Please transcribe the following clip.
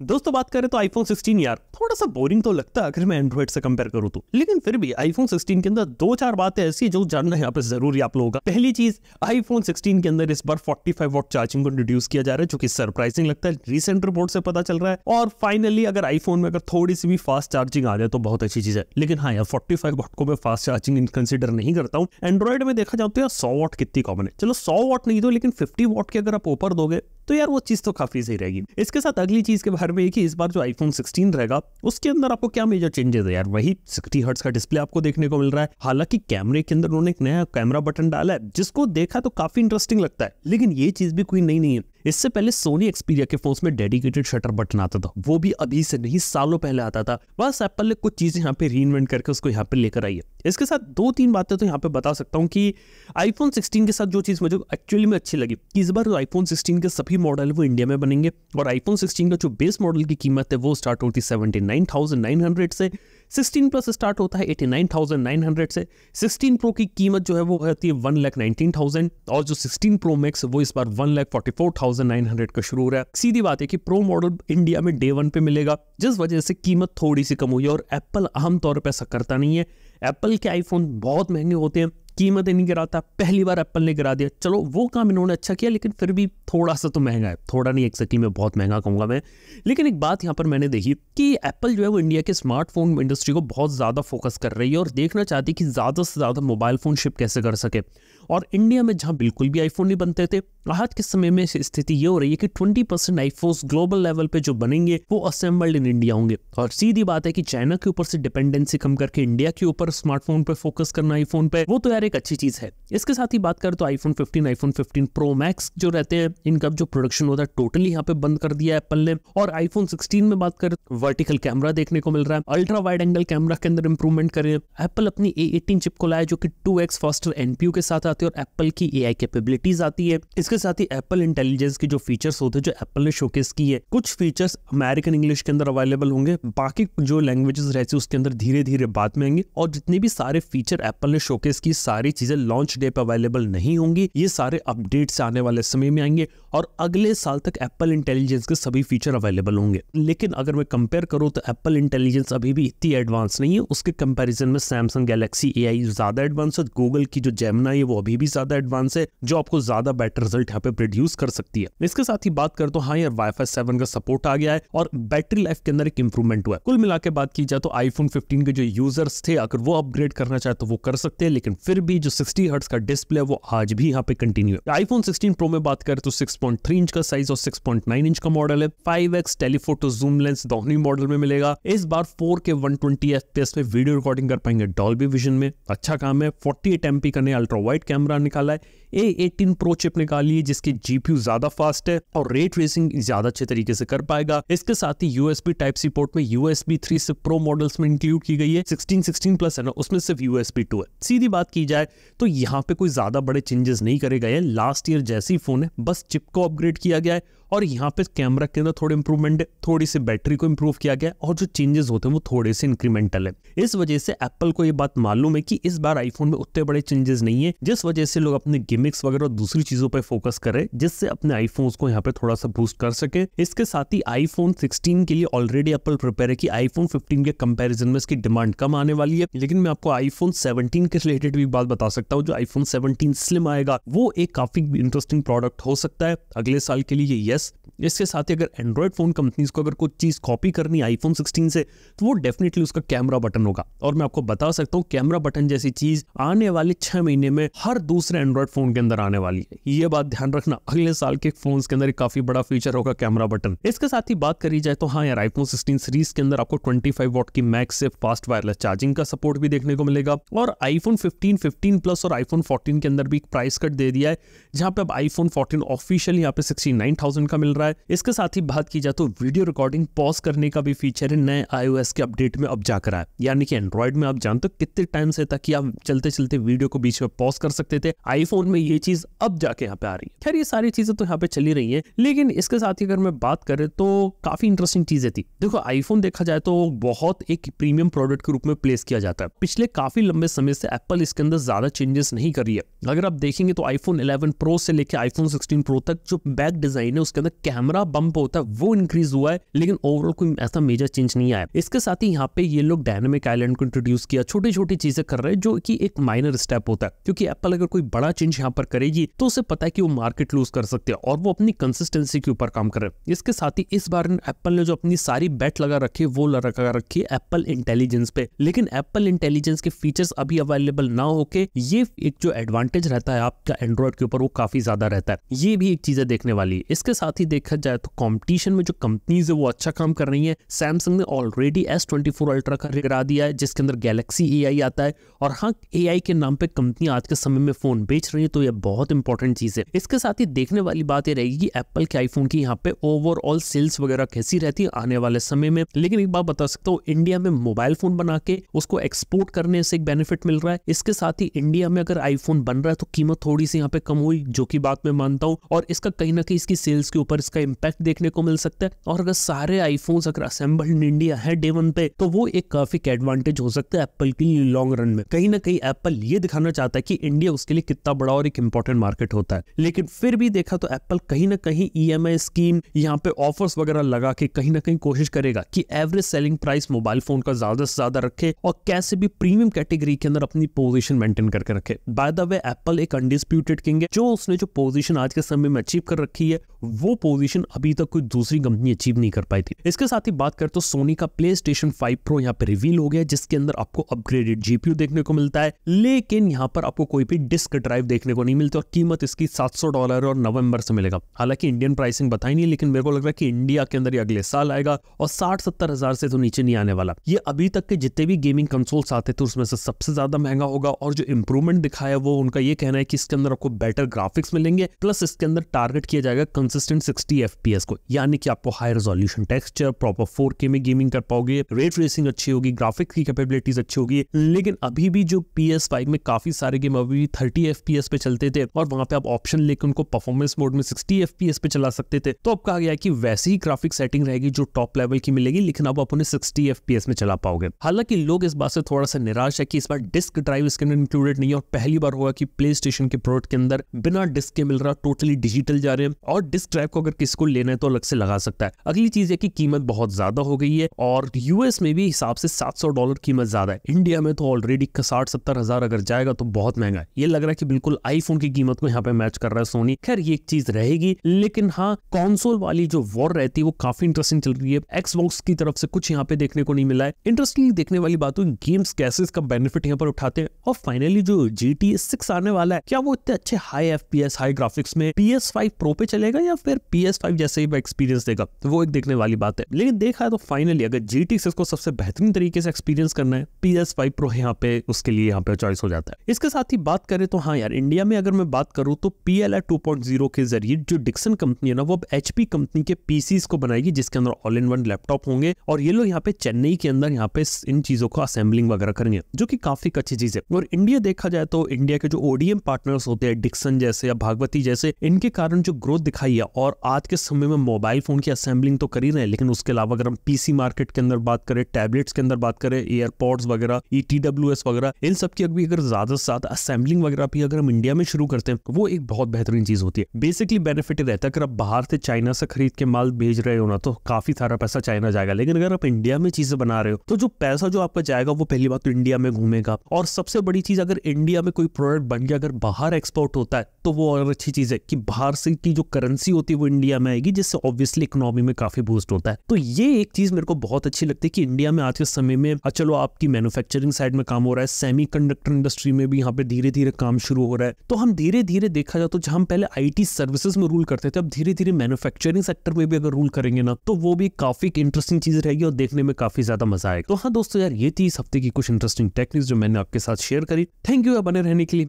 दोस्तों बात करें तो आईफोन 16 यार थोड़ा सा बोरिंग तो लगता है अगर मैं एंड्रॉइड से कंपेयर करूं तो, लेकिन फिर भी आईफोन 16 के अंदर दो चार बातें ऐसी जो जानना यहाँ पे जरूरी आप लोगों का। पहली चीज, आईफोन 16 के अंदर इस बार 45 वॉट चार्जिंग को इंट्रोड्यूस किया जा रहा है, जो कि सरप्राइजिंग लगता है, रिसेंट रिपोर्ट से पता चल रहा है। और फाइनली अगर आईफोन में अगर थोड़ी सी भी फास्ट चार्जिंग आ जाए तो बहुत अच्छी चीज है, लेकिन हाँ यार 45 वॉट को मैं फास्ट चार्जिंग कंसिडर नहीं करता हूँ। एंड्रॉइड में देखा जाता है 100 वॉट कितनी कॉमन है, चलो 100 वॉट नहीं दो लेकिन 50 वॉट के अगर आप ऊपर दोगे तो यार वो चीज तो काफी सही रहेगी। इसके साथ अगली चीज के बारे में है कि इस बार जो आईफोन 16 रहेगा उसके अंदर आपको क्या मेजर चेंजेस है यार, वही 60 हर्ट्ज का डिस्प्ले आपको देखने को मिल रहा है। हालांकि कैमरे के अंदर उन्होंने एक नया कैमरा बटन डाला है जिसको देखा तो काफी इंटरेस्टिंग लगता है, लेकिन ये चीज भी कोई नई नहीं है। इससे पहले सोनी एक्सपीरिया के फोन्स में डेडिकेटेड शटर बटन आता था, वो भी अभी से नहीं सालों पहले आता था। बस एप्पल ने कुछ चीजें यहाँ पे रीइन्वेंट करके उसको यहाँ पे लेकर आई है। इसके साथ दो तीन बातें तो यहाँ पे बता सकता हूँ कि आईफोन 16 के साथ जो चीज मुझे एक्चुअली में अच्छी लगी कि इस बार आईफोन 16 के सभी मॉडल वो इंडिया में बनेंगे और आईफोन 16 का जो बेस मॉडल की कीमत है वो स्टार्ट होती है 79,900 से, 16 प्लस स्टार्ट होता है 89,900 से, 16 प्रो की कीमत जो है वो होती है 1,19,000 और जो 16 प्रो मैक्स वो इस बार 1,44,900 का शुरू हो रहा है। सीधी बात है कि प्रो मॉडल इंडिया में डे 1 पे मिलेगा, जिस वजह से कीमत थोड़ी सी कम हुई है। और एप्पल आमतौर पर ऐसा करता नहीं है, एप्पल के आईफोन बहुत महंगे होते हैं, कीमत नहीं गिराता। पहली बार एप्पल ने गिरा दिया, चलो वो काम इन्होंने अच्छा किया, लेकिन फिर भी थोड़ा सा तो महंगा है, थोड़ा नहीं एक्जैक्टली में बहुत महंगा कहूंगा मैं। लेकिन एक बात यहाँ पर मैंने देखी कि एप्पल जो है वो इंडिया के स्मार्टफोन इंडस्ट्री को बहुत ज्यादा फोकस कर रही है और देखना चाहती है कि ज्यादा से ज्यादा मोबाइल फोन शिप कैसे कर सके। और इंडिया में जहां बिल्कुल भी आईफोन नहीं बनते थे, आज के समय में स्थिति ये हो रही है कि 20% आईफोन ग्लोबल लेवल पे जो बनेंगे वो असेंबल्ड इन इंडिया होंगे। और सीधी बात है कि चाइना के ऊपर से डिपेंडेंसी कम करके इंडिया के ऊपर स्मार्टफोन पे फोकस करना आईफोन पे, वो तो यार एक अच्छी चीज है। इसके साथ ही बात करें तो आईफोन 15, आईफोन 15 प्रो मैक्स जो रहते हैं इनका जो प्रोडक्शन होता है टोटली यहाँ पे बंद कर दिया एप्पल ने। और आईफोन 16 में बात करें वर्टिकल कैमरा देखने को मिल रहा है, अल्ट्रा वाइड एंगल कैमरा के अंदर इंप्रूवमेंट करे। एप्पल अपनी A18 चिप को लाया जो कि 2x फास्टर NPU के साथ आती है और एप्पल की AI कैपेबिलिटीज आती है। इसके साथ ही एप्पल इंटेलिजेंस की जो फीचर्स होते हैं जो एप्पल ने शोकेस की है, कुछ फीचर्स अमेरिकन इंग्लिश के अंदर अवेलेबल होंगे, बाकी जो लैंग्वेजेस रहती है उसके अंदर धीरे धीरे बाद में आएंगे। और जितने भी सारे फीचर एप्पल ने शोकेस की सारी चीजें लॉन्च डे पे अवेलेबल नहीं होंगी, ये सारे अपडेट्स आने वाले समय में आएंगे और अगले साल तक एप्पल इंटेलिजेंस के सभी फीचर अवेलेबल होंगे। लेकिन अगर मैं कंपेयर करूं तो एप्पल इंटेलिजेंस अभी भी इतनी एडवांस नहीं है, उसके कंपैरिजन में सैमसंग गैलेक्सी AI ज्यादा एडवांस है, गूगल की जो जेमिनी है वो अभी भी ज्यादा एडवांस है, जो आपको ज्यादा बेटर रिजल्ट यहाँ पे प्रोड्यूस कर सकती है। इसके साथ ही बात करें तो हाँ यार वाईफाई 7 का सपोर्ट आ गया है और बैटरी लाइफ के अंदर एक इंप्रूवमेंट हुआ है। कुल मिला के बात की जाए तो आईफोन 15 के जो यूजर्स थे अगर वो अपग्रेड करना चाहे तो वो कर सकते हैं, लेकिन फिर भी जो 60 हर्ट्ज का डिस्प्ले वो आज भी यहाँ पे कंटिन्यू है। आईफोन 16 प्रो में बात करें तो 6.3 इंच का साइज और 6.9 इंच का मॉडल है। 5x टेलीफोटो जूम लेंस दोनों मॉडल में मिलेगा। इस बार 4K 120 FPS में वीडियो रिकॉर्डिंग कर पाएंगे डॉल्बी विजन में, अच्छा काम है। 48 MP का नया अल्ट्रा वाइड कैमरा निकाला है। A18 प्रो चिप निकाली है जिसकी GPU ज्यादा फास्ट है और रे ट्रेसिंग ज्यादा अच्छे तरीके से कर पाएगा। इसके साथ ही USB Type-C पोर्ट में USB 3 से प्रो मॉडल्स में इंक्लूड की गई है। 16 प्लस है ना, उसमें सिर्फ USB 2 है। सीधी बात की जाए तो यहाँ पे कोई ज्यादा बड़े चेंजेस नहीं करे गए हैं, लास्ट ईयर जैसी फोन है, बस चिप को अपग्रेड किया गया है और यहाँ पे कैमरा के अंदर थोड़े इंप्रूवमेंट है, थोड़ी सी बैटरी को इंप्रूव किया गया और जो चेंजेस होते हैं वो थोड़े से इंक्रीमेंटल है। इस वजह से एप्पल को ये बात मालूम है कि इस बार आईफोन में उतने बड़े चेंजेस नहीं है, जिस वजह से लोग अपने गिमिक्स वगैरह और दूसरी चीजों पर फोकस करें जिससे अपने आईफोन्स को यहाँ पे थोड़ा सा बूस्ट कर सके। इसके साथ ही आईफोन 16 के लिए ऑलरेडी एप्पल प्रिपेयर है कि आईफोन 15 के कंपेरिजन में इसकी डिमांड कम आने वाली है। लेकिन मैं आपको आईफोन 17 के रिलेटेड भी बात बता सकता हूँ, जो आईफोन 17 स्लिम आएगा वो एक काफी इंटरेस्टिंग प्रोडक्ट हो सकता है अगले साल के लिए। यस, इसके साथ ही अगर एंड्रॉइड फोन कंपनीज को अगर कुछ चीज कॉपी करनी आईफोन 16 से तो वो डेफिनेटली उसका कैमरा बटन होगा। और मैं आपको बता सकता हूँ कैमरा बटन जैसी चीज आने वाले 6 महीने में हर दूसरे एंड्रॉइड फोन के अंदर आने वाली है। ये बात ध्यान रखना, अगले साल के फोन्स के अंदर एक काफी बड़ा फीचर होगा कैमरा बटन। इसके साथ ही बात करी जाए तो हाँ यार आईफोन 16 सीरीज के अंदर आपको 25 वॉट की मैक्स से फास्ट वायरलेस चार्जिंग का सपोर्ट भी देखने को मिलेगा। और आईफोन 15, 15 प्लस और आईफोन 14 के अंदर भी एक प्राइस कट दे दिया है, जहां पे अब आईफोन 14 ऑफिशियल यहाँ पे 69,000 का मिल रहा है। इसके साथ ही बात की जाए तो वीडियो रिकॉर्डिंग पॉज करने का भी फीचर है नए iOS के अपडेट में अब जाकर आया, यानी कि एंड्रॉइड में आप जानते हो कितने टाइम से तक कि आप चलते चलते वीडियो को बीच में पॉज कर सकते थे, आईफोन में ये चीज अब जाके यहाँ पे आ रही है। खैर ये सारी चीजें तो यहाँ पे चली रही है, लेकिन इसके साथ ही अगर मैं बात करें तो काफी इंटरेस्टिंग चीजें थी। देखो आईफोन देखा जाए तो बहुत एक प्रीमियम प्रोडक्ट के रूप में प्लेस किया जाता है। पिछले काफी लंबे समय से एप्पल इसके अंदर अंदर ज्यादा चेंजेस नहीं करी है। अगर आप देखेंगे तो आईफोन 11 प्रो से लेकर आईफोन 16 प्रो तक जो बैक डिजाइन है उसके अंदर कैमरा बम्प होता है वो इंक्रीज हुआ है, लेकिन ओवरऑल कोई ऐसा मेजर चेंज नहीं आया। इसके साथ ही यहाँ पे ये लोग डायनामिक आइलैंड को इंट्रोड्यूस किया, छोटी छोटी चीजें कर रहे हैं जो कि एक माइनर स्टेप होता है, क्योंकि एप्पल अगर कोई बड़ा चेंज यहाँ पर करेगी तो उसे पता है कि वो मार्केट लूज कर सकते हैं और वो अपनी कंसिस्टेंसी के ऊपर काम कर रहे हैं। इसके साथ ही इस बार एप्पल ने जो अपनी सारी बेट लगा रखी है वो लगा रखी है एप्पल इंटेलिजेंस पे, लेकिन एप्पल इंटेलिजेंस के फीचर्स अभी अवेलेबल ना होके ये एक जो एडवांटेज रहता है आपका एंड्रॉइड के ऊपर वो काफी ज्यादा रहता है। ये भी एक चीज देखने वाली है। इसके साथ ही देखा जाए तो कंपटीशन में जो कंपनीज है वो अच्छा काम कर रही है। सैमसंग ने ऑलरेडी S24 अल्ट्रा का गिरा दिया है जिसके अंदर गैलेक्सी AI आता है, और हाँ AI के नाम पे कंपनी आज के समय में फोन बेच रही है, तो ये बहुत इंपॉर्टेंट चीज है। इसके साथ ही देखने वाली बात ये रहेगी कि एप्पल के आईफोन की यहाँ पे ओवरऑल सेल्स वगैरह कैसी रहती है आने वाले समय में। लेकिन एक बात बता सकता हूँ, इंडिया में मोबाइल फोन बना के उसको एक्सपोर्ट करने से एक बेनिफिट मिल रहा है। इसके साथ ही इंडिया में अगर आईफोन बन रहा है तो कीमत थोड़ी सी यहाँ पे कम हुई, जो की बात मैं मानता हूँ, और इसका कहीं ना कहीं इसकी सेल्स के ऊपर इसका इंपैक्ट देखने को मिल सकता है। और अगर सारे आईफोन्स अगर असेंबल्ड इन इंडिया है डे वन पे तो वो एक काफी एडवांटेज हो सकता है एप्पल के लिए लॉन्ग रन में। कहीं ना कहीं एप्पल ये दिखाना चाहता है कि इंडिया उसके लिए कितना बड़ा और एक इंपॉर्टेंट मार्केट होता है। लेकिन फिर भी देखा तो एप्पल कहीं ना कहीं EMI स्कीम यहाँ पे ऑफर्स वगैरह लगा के कहीं ना कहीं कोशिश करेगा कि average selling price mobile phone का ज्यादा से ज्यादा रखे और कैसे भी प्रीमियम कैटेगरी के अंदर अपनी पोजीशन मेंटेन करके रखे। बाय द वे एप्पल एक अनडिस्प्यूटेड किंग है, जो उसने जो पोजीशन आज के समय में अचीव कर रखी है वो पोजीशन अभी तक कोई दूसरी कंपनी अचीव नहीं कर पाई थी। इसके साथ ही बात करते तो सोनी का PlayStation 5 Pro यहाँ पे रिवील हो गया, जिसके अंदर आपको अपग्रेडेड GPU देखने को मिलता है, लेकिन यहाँ पर आपको कोई भी डिस्क ड्राइव देखने को नहीं मिलती और कीमत इसकी $700 और नवंबर से मिलेगा। हालांकि इंडियन प्राइसिंग बताई नहीं, लेकिन मेरे को लग रहा है कि इंडिया के अंदर ये अगले साल आएगा और 60-70 हजार से तो नीचे नहीं आने वाला। ये अभी तक के जितने भी गेमिंग कंसोल्स आते थे उसमें से सबसे ज्यादा महंगा होगा, और जो इंप्रूवमेंट दिखाया वो उनका ये कहना है कि इसके अंदर आपको बेटर ग्राफिक्स मिलेंगे, प्लस इसके अंदर टारगेट किया जाएगा कंसिस्टेंट 60 FPS को, यानी कि आपको high resolution texture, proper 4K में गेमिंग कर पाओगे, रे ट्रेसिंग अच्छी होगी, ग्राफिक्स की कैपेबिलिटीज अच्छी होगी। लेकिन अभी भी जो PS5 में काफी सारे गेम अभी भी 30 FPS पे चलते थे और वहां पे आप ऑप्शन लेकर उनको परफॉर्मेंस मोड में 60 FPS पे चला सकते थे, तो अब कहा गया कि वैसी ही ग्राफिक सेटिंग रहेगी जो टॉप लेवल की मिलेगी, लेकिन अब आप उन्हें 60 FPS में चला पाओगे। हालांकि लोग इस बात से थोड़ा सा निराश है कि इस बार डिस्क ड्राइव इसके अंदर इंक्लूडेड नहीं है, और पहली बार होगा कि PlayStation के प्रोडक्ट के अंदर बिना डिस्क के मिल रहा, टोटली डिजिटल जा रहे हैं, और डिस्क ड्राइव को अगर किसी को लेना है तो अलग से लगा सकता है। अगली चीज है कि कीमत बहुत ज्यादा हो गई है, और US में भी हिसाब से $700 कीमत ज्यादा है। इंडिया में तो ऑलरेडी 60-70 हजार अगर जाएगा तो बहुत महंगा है। ये लग रहा है कि बिल्कुल आईफोन की कीमत को यहाँ पे मैच कर रहा है सोनी। खैर ये एक चीज रहेगी, लेकिन हाँ कंसोल वाली जो वॉर रहती है वो काफी इंटरेस्टिंग चल रही है। Xbox की तरफ से कुछ यहाँ पे देखने को नहीं मिला है। इंटरेस्टिंग देखने वाली बात हुई गेम्स कैसे इसका बेनिफिट यहाँ पर उठाते हैं, और फाइनली जो GTA 6 आने वाला है क्या वो इतने अच्छे हाई FPS हाई ग्राफिक्स में PS5 Pro पे चलेगा या फिर PS5 जैसे ही एक्सपीरियंस देगा, तो वो एक देखने वाली बात है। लेकिन देखा है तो फाइनली अगर GTA 6 को सबसे बेहतरीन तरीके से एक्सपीरियंस करना है, PS5 Pro यहाँ पे उसके लिए यहाँ पे चॉइस हो जाता है। इसके साथ ही बात करें तो हाँ यार, इंडिया में अगर मैं बात करूँ तो PLI 2.0 के जरिए जो डिक्सन कंपनी है ना, वो अब HP कंपनी के PCs को बनाएगी जिसके अंदर ऑल इन वन लैपटॉप होंगे, और ये लोग यहाँ पे चेन्नई के अंदर यहाँ पे इन चीजों को असेंबलिंग वगैरह करेंगे, जो कि काफी अच्छी चीज है। और इंडिया देखा जाए तो इंडिया के जो ODM पार्टनर्स होते हैं, डिक्सन जैसे या भागवती जैसे, इनके कारण जो ग्रोथ दिखाई है, और आज के समय में मोबाइल फोन की असेंबलिंग तो कर ही रहे हैं, लेकिन उसके अलावा अगर हम PC मार्केट के अंदर बात करें, टैबलेट्स के अंदर बात करें, एयरपॉड्स वगैरह, TWS वगैरह, इन सब की अगर ज्यादा से ज्यादा असेंबलिंग वगैरह भी अगर हम इंडिया में शुरू करते हैं, वो एक बहुत बेहतरीन चीज होती है। बेसिकली बेनिफिट रहता है अगर आप बाहर से चाइना से खरीद के माल भेज रहे हो ना, तो काफी सारा पैसा चाइना जाएगा, लेकिन अगर आप इंडिया में चीजें बना रहे हो तो जो पैसा जो आपका जाएगा वो पहली बात तो इंडिया में घूमेगा, और सबसे बड़ी चीज अगर इंडिया में कोई प्रोडक्ट बन गया अगर बाहर एक्सपोर्ट होता है तो वो और अच्छी चीज है कि बाहर से की जो करेंसी होती है वो इंडिया में आएगी, जिससे ऑब्वियसली इकोनॉमी में काफी बूस्ट होता है। तो ये एक चीज मेरे को बहुत अच्छी लगती है कि इंडिया में आज के समय में चलो आपकी मैन्युफैक्चरिंग साइड में काम हो रहा है, सेमीकंडक्टर इंडस्ट्री में भी यहाँ पे धीरे धीरे काम शुरू हो रहा है, तो हम धीरे धीरे देखा जाए तो जहां हम पहले IT सर्विसेज में रूल करते थे, अब धीरे धीरे मैन्युफैक्चरिंग सेक्टर में भी अगर रूल करेंगे ना, तो वो भी काफी इंटरेस्टिंग चीज रहेगी और देखने में काफी ज्यादा मजा आएगा। तो हाँ दोस्तों यार, ये थी इस हफ्ते की कुछ इंटरेस्टिंग टेक न्यूज जो मैंने आपके साथ शेयर करी। थैंक यू बने रहने के लिए।